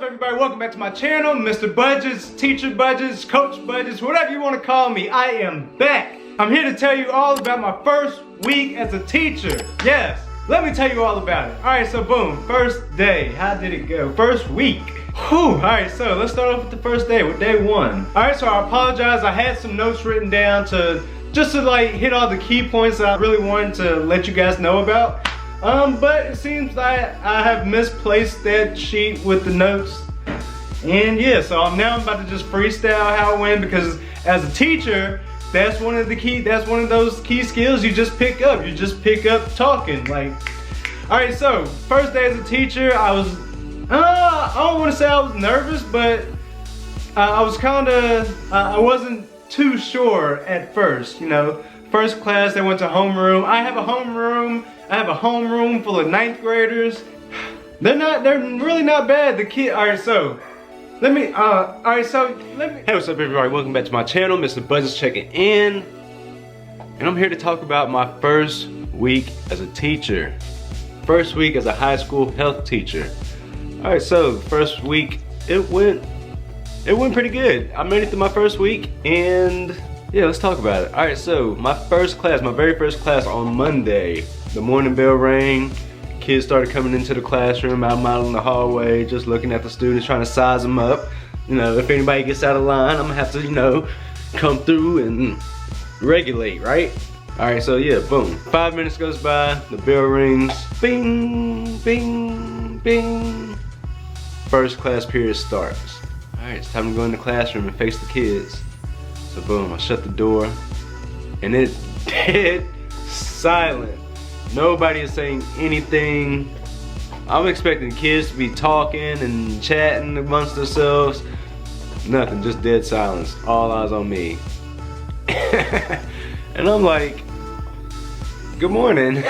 up, everybody? Welcome back to my channel. Mr. Budgets, Teacher Budgets, Coach Budgets, whatever you want to call me. I am back. I'm here to tell you all about my first week as a teacher. Yes, let me tell you all about it. Alright, so boom, first day. How did it go? First week. Whew. Alright, so let's start off with the first day, with day one. Alright, so I apologize. I had some notes written down just to like hit all the key points that I really wanted to let you guys know about. But it seems like I have misplaced that sheet with the notes. And yeah, so now I'm about to just freestyle how it went, because as a teacher, that's one of those key skills you just pick up. You just pick up talking. Like, alright, so first day as a teacher, I was I don't want to say I was nervous, but I wasn't too sure at first, you know. First class, they went to homeroom. I have a homeroom full of 9th graders. They're really not bad. The kid, alright, so let me, hey, what's up everybody? Welcome back to my channel. Mr. Budgets checking in. And I'm here to talk about my first week as a teacher. First week as a high school health teacher. Alright, so first week, it went pretty good. I made it through my first week, and yeah, let's talk about it. Alright, so my very first class on Monday, the morning bell rang. Kids started coming into the classroom. I'm out in the hallway just looking at the students, trying to size them up. You know, if anybody gets out of line, I'm gonna have to, you know, come through and regulate, right? Alright, so yeah, boom. 5 minutes goes by, the bell rings. Bing, bing, bing. First class period starts. Alright, it's time to go in the classroom and face the kids. So boom, I shut the door, and it's dead silent. Nobody is saying anything. I'm expecting kids to be talking and chatting amongst themselves. Nothing, just dead silence. All eyes on me. And I'm like, good morning.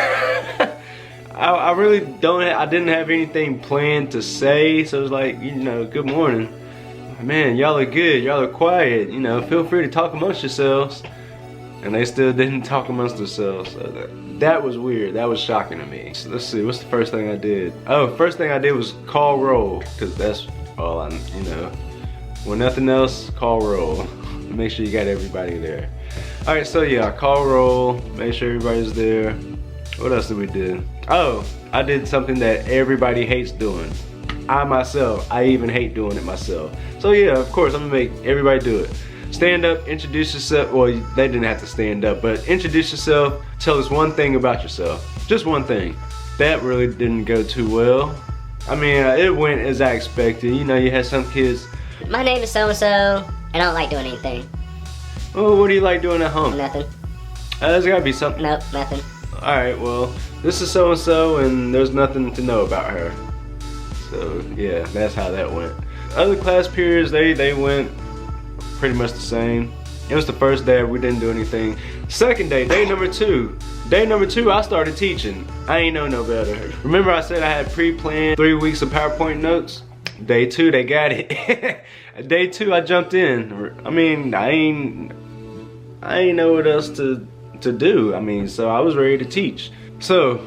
I really I didn't have anything planned to say, so it was like, you know, good morning. Man, y'all are good, y'all are quiet, you know, feel free to talk amongst yourselves. And they still didn't talk amongst themselves. So that was weird, that was shocking to me. So let's see, what's the first thing I did? Oh, first thing I did was call roll, because that's all I, you know. When nothing else, call roll. Make sure you got everybody there. Alright, so yeah, I call roll, make sure everybody's there. What else did we do? Oh, I did something that everybody hates doing. I even hate doing it myself. So yeah, of course, I'm gonna make everybody do it. Stand up, introduce yourself. Well, they didn't have to stand up, but introduce yourself. Tell us one thing about yourself. Just one thing. That really didn't go too well. I mean, it went as I expected. You know, you had some kids. My name is so-and-so. I don't like doing anything. Oh, what do you like doing at home? Nothing. There's gotta be something. Nope, nothing. Alright, well, this is so-and-so, and there's nothing to know about her. So yeah, that's how that went. Other class periods, they went pretty much the same. It was the first day, we didn't do anything. Second day, day number two. Day number two, I started teaching. I ain't know no better. Remember I said I had pre-planned 3 weeks of PowerPoint notes? Day two, they got it. Day two, I jumped in. I mean, I ain't know what else to do. I mean, so I was ready to teach. So,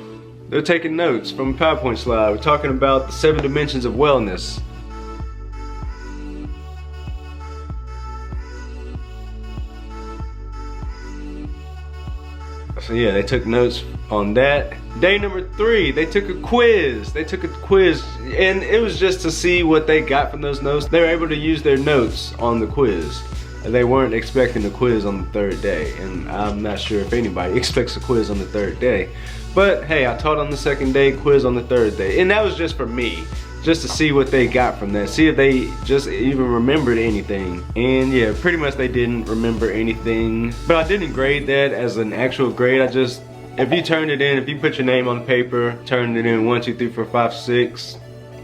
they're taking notes from a PowerPoint slide. We're talking about the 7 dimensions of wellness. So yeah, they took notes on that. Day number 3, they took a quiz. And it was just to see what they got from those notes. They were able to use their notes on the quiz. They weren't expecting a quiz on the 3rd day, and I'm not sure if anybody expects a quiz on the 3rd day. But hey, I taught on the 2nd day, quiz on the 3rd day, and that was just for me, just to see what they got from that, see if they just even remembered anything. And yeah, pretty much they didn't remember anything, but I didn't grade that as an actual grade. If you turned it in, if you put your name on the paper, turned it in 1, 2, 3, 4, 5, 6,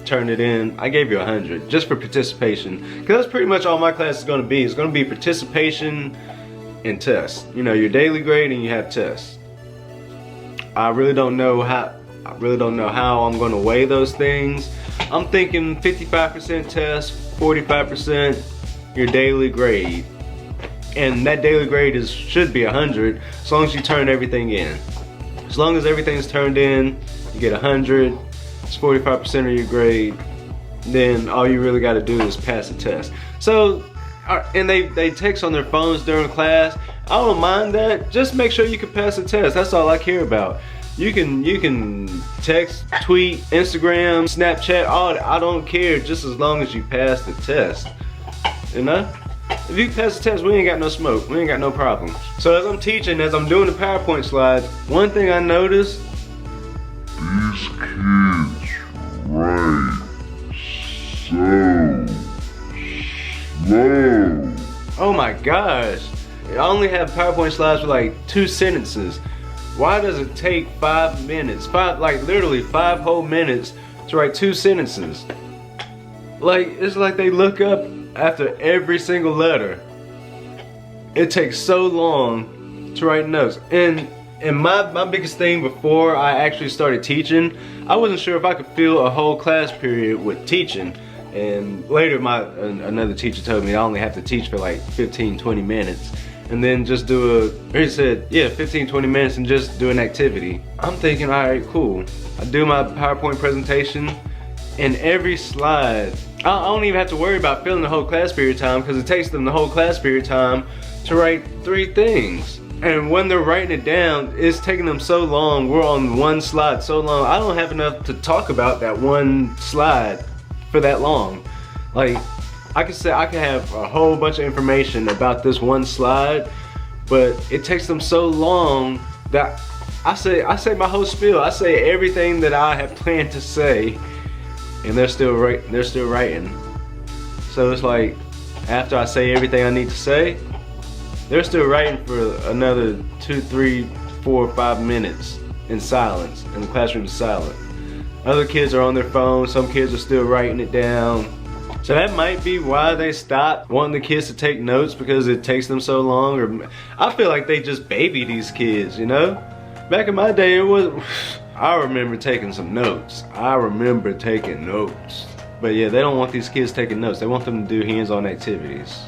turned it in, I gave you 100 just for participation, because that's pretty much all my class is going to be. It's going to be participation and tests. You know, your daily grade and you have tests. I really don't know how I'm going to weigh those things. I'm thinking 55% test, 45% your daily grade, and that daily grade should be 100 as long as you turn everything in. As long as everything's turned in, you get 100. It's 45% of your grade. then all you really got to do is pass the test. So, and they text on their phones during class. I don't mind that. Just make sure you can pass the test. That's all I care about. You can text, tweet, Instagram, Snapchat, all that. I don't care, just as long as you pass the test. You know? If you pass the test, we ain't got no smoke. We ain't got no problem. So as I'm teaching, as I'm doing the PowerPoint slides, one thing I noticed, these kids write so slow. oh my gosh, I only have PowerPoint slides with like 2 sentences. Why does it take 5 minutes? Like literally 5 whole minutes to write 2 sentences? Like, it's like they look up after every single letter. It takes so long to write notes. And my biggest thing before I actually started teaching, I wasn't sure if I could fill a whole class period with teaching. And later another teacher told me I only have to teach for like 15-20 minutes. And then just he said, yeah, 15-20 minutes and just do an activity. I'm thinking, all right, cool. I do my PowerPoint presentation, and every slide, I don't even have to worry about filling the whole class period time, because it takes them the whole class period time to write 3 things. And when they're writing it down, it's taking them so long. We're on one slide so long. I don't have enough to talk about that one slide for that long. Like, I could have a whole bunch of information about this one slide, but it takes them so long that I say my whole spiel. I say everything that I have planned to say, and they're still writing. So it's like, after I say everything I need to say, they're still writing for another 2, 3, 4, 5 minutes in silence, and the classroom is silent. Other kids are on their phones. Some kids are still writing it down. So that might be why they stopped wanting the kids to take notes, because it takes them so long. Or I feel like they just baby these kids, you know? Back in my day, I remember taking some notes. I remember taking notes. But yeah, they don't want these kids taking notes. They want them to do hands-on activities.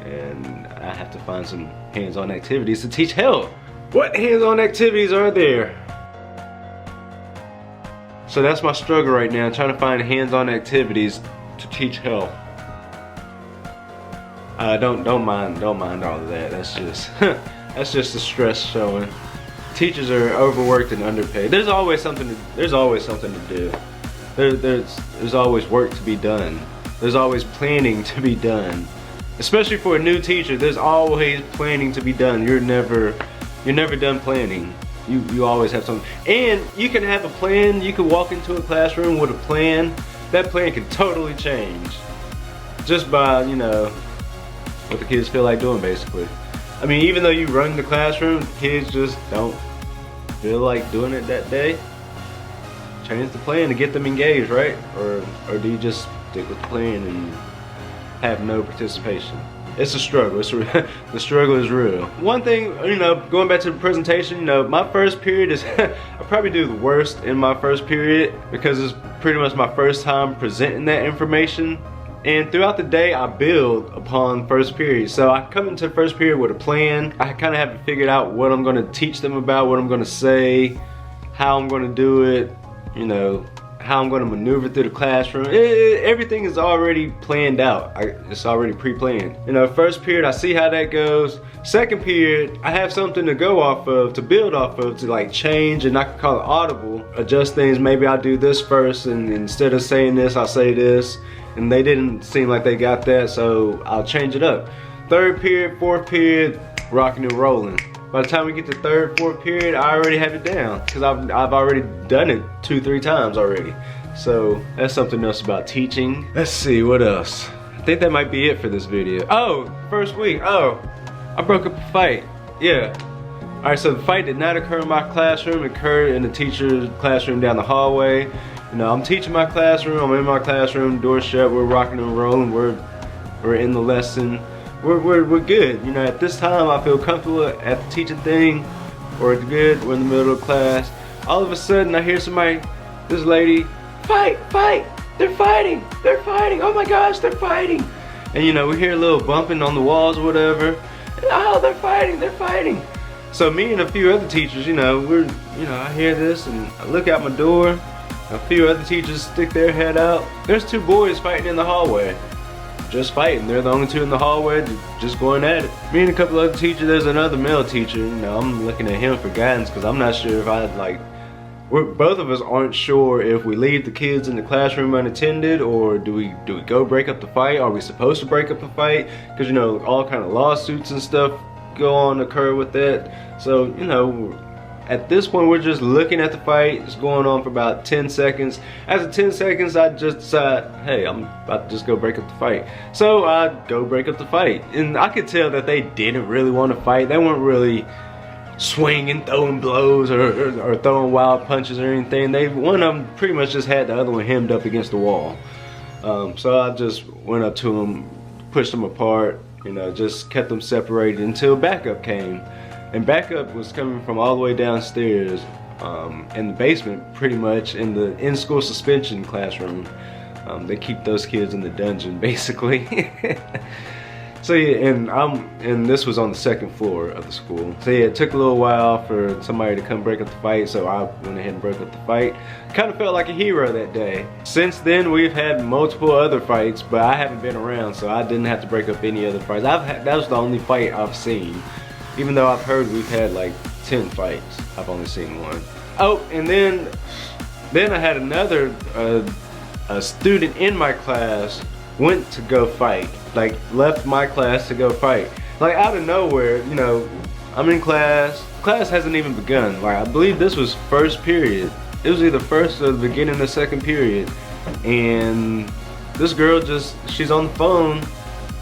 And I have to find some hands-on activities to teach health. What hands-on activities are there? So that's my struggle right now, trying to find hands-on activities to teach health. Don't mind all of that. That's just that's just the stress showing. Teachers are overworked and underpaid. There's always something to do. There's always work to be done. There's always planning to be done. Especially for a new teacher, there's always planning to be done. You're never done planning. You always have something. And you can have a plan. You can walk into a classroom with a plan. That plan can totally change just by, you know, what the kids feel like doing, basically. I mean, even though you run the classroom, kids just don't feel like doing it that day. Change the plan to get them engaged, right? Or do you just stick with the plan and have no participation? It's a struggle. The struggle is real. One thing, you know, going back to the presentation, you know, my first period is, I probably do the worst in my first period, because it's pretty much my first time presenting that information. And throughout the day, I build upon first period. So I come into first period with a plan. I kind of have it figured out what I'm going to teach them about, what I'm going to say, how I'm going to do it, you know, how I'm going to maneuver through the classroom. Everything is already planned out. It's already pre-planned. You know, first period, I see how that goes. Second period, I have something to go off of, to build off of, to like change, and I can call it audible. Adjust things. Maybe I'll do this first, and instead of saying this, I'll say this. And they didn't seem like they got that, so I'll change it up. Third period, fourth period, rocking and rolling. By the time we get to third, fourth period, I already have it down, because I've already done it 2-3 times already. So that's something else about teaching. Let's see, what else? I think that might be it for this video. Oh, first week, I broke up a fight, yeah. All right, so the fight did not occur in my classroom, it occurred in the teacher's classroom down the hallway. You know, I'm teaching my classroom, I'm in my classroom, door shut, we're rocking and rolling, we're in the lesson. We're good. You know, at this time I feel comfortable at the teaching thing. We're good, we're in the middle of class. All of a sudden I hear somebody, this lady, fight, they're fighting, oh my gosh, they're fighting. And you know, we hear a little bumping on the walls or whatever. Oh, they're fighting. So me and a few other teachers, you know, I hear this and I look out my door. A few other teachers stick their head out. There's 2 boys fighting in the hallway. Just fighting. They're the only 2 in the hallway, just going at it. Me and a couple other teachers, there's another male teacher. You know, I'm looking at him for guidance because I'm not sure if both of us aren't sure if we leave the kids in the classroom unattended, or do we go break up the fight? Are we supposed to break up the fight? Because, you know, all kind of lawsuits and stuff occur with that. So, you know, at this point we're just looking at the fight. It's going on for about 10 seconds. After 10 seconds I just decide, hey, I'm about to just go break up the fight. So I go break up the fight. And I could tell that they didn't really want to fight. They weren't really swinging, throwing blows or throwing wild punches or anything. One of them pretty much just had the other one hemmed up against the wall. So I just went up to them, pushed them apart, you know, just kept them separated until backup came. And backup was coming from all the way downstairs in the basement, pretty much in the in-school suspension classroom. They keep those kids in the dungeon, basically. So yeah, and this was on the 2nd floor of the school. So yeah, it took a little while for somebody to come break up the fight, so I went ahead and broke up the fight. Kind of felt like a hero that day. Since then, we've had multiple other fights, but I haven't been around, so I didn't have to break up any other fights. That was the only fight I've seen. Even though I've heard we've had like 10 fights, I've only seen 1. Oh, and then I had another a student in my class went to go fight. Like, left my class to go fight. Like, out of nowhere, you know, I'm in class. Class hasn't even begun. Like, I believe this was 1st period. It was either 1st or the beginning of the 2nd period. And this girl she's on the phone.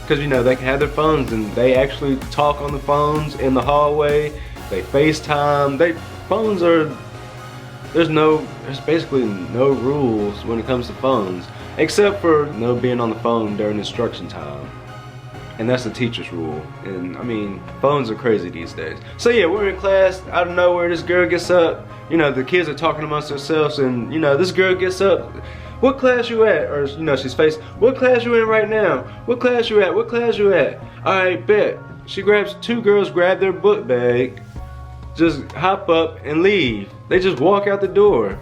Because, you know, they can have their phones and they actually talk on the phones in the hallway. They FaceTime. There's basically no rules when it comes to phones. Except for, you know, being on the phone during instruction time. And that's the teacher's rule. And I mean, phones are crazy these days. So yeah, we're in class, out of nowhere this girl gets up. You know, the kids are talking amongst themselves and, you know, this girl gets up. What class you at? Or, you know, she's facing, what class you in right now? What class you at? What class you at? Alright, bet. She grabs, 2 girls grab their book bag, just hop up and leave. They just walk out the door.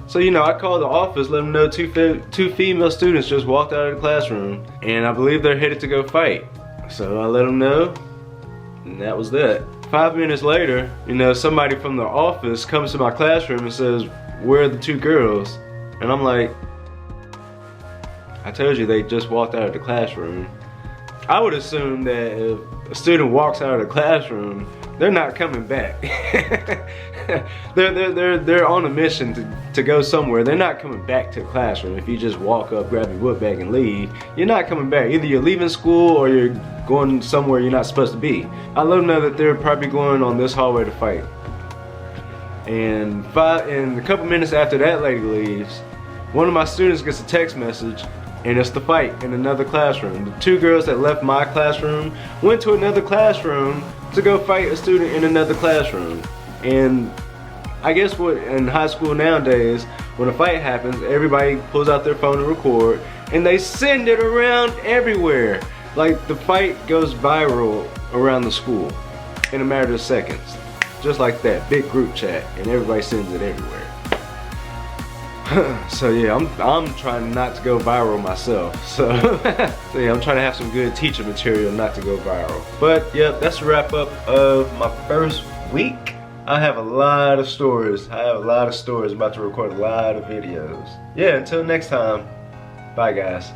So, you know, I called the office, let them know 2 female students just walked out of the classroom. And I believe they're headed to go fight. So I let them know, and that was that. 5 minutes later, you know, somebody from the office comes to my classroom and says, where are the 2 girls? And I'm like, I told you they just walked out of the classroom. I would assume that if a student walks out of the classroom, they're not coming back. they're on a mission to go somewhere. They're not coming back to the classroom. If you just walk up, grab your book bag and leave, you're not coming back. Either you're leaving school or you're going somewhere you're not supposed to be. I let them know that they're probably going on this hallway to fight. And a couple minutes after that lady leaves, one of my students gets a text message, and it's the fight in another classroom. The 2 girls that left my classroom went to another classroom to go fight a student in another classroom. And I guess in high school nowadays, when a fight happens, everybody pulls out their phone to record, and they send it around everywhere. Like, the fight goes viral around the school in a matter of seconds. Just like that, big group chat, and everybody sends it everywhere. So yeah, I'm trying not to go viral myself. So, so yeah, I'm trying to have some good teacher material not to go viral. But yeah, that's a wrap up of my first week. I have a lot of stories. I'm about to record a lot of videos. Yeah, until next time, bye guys.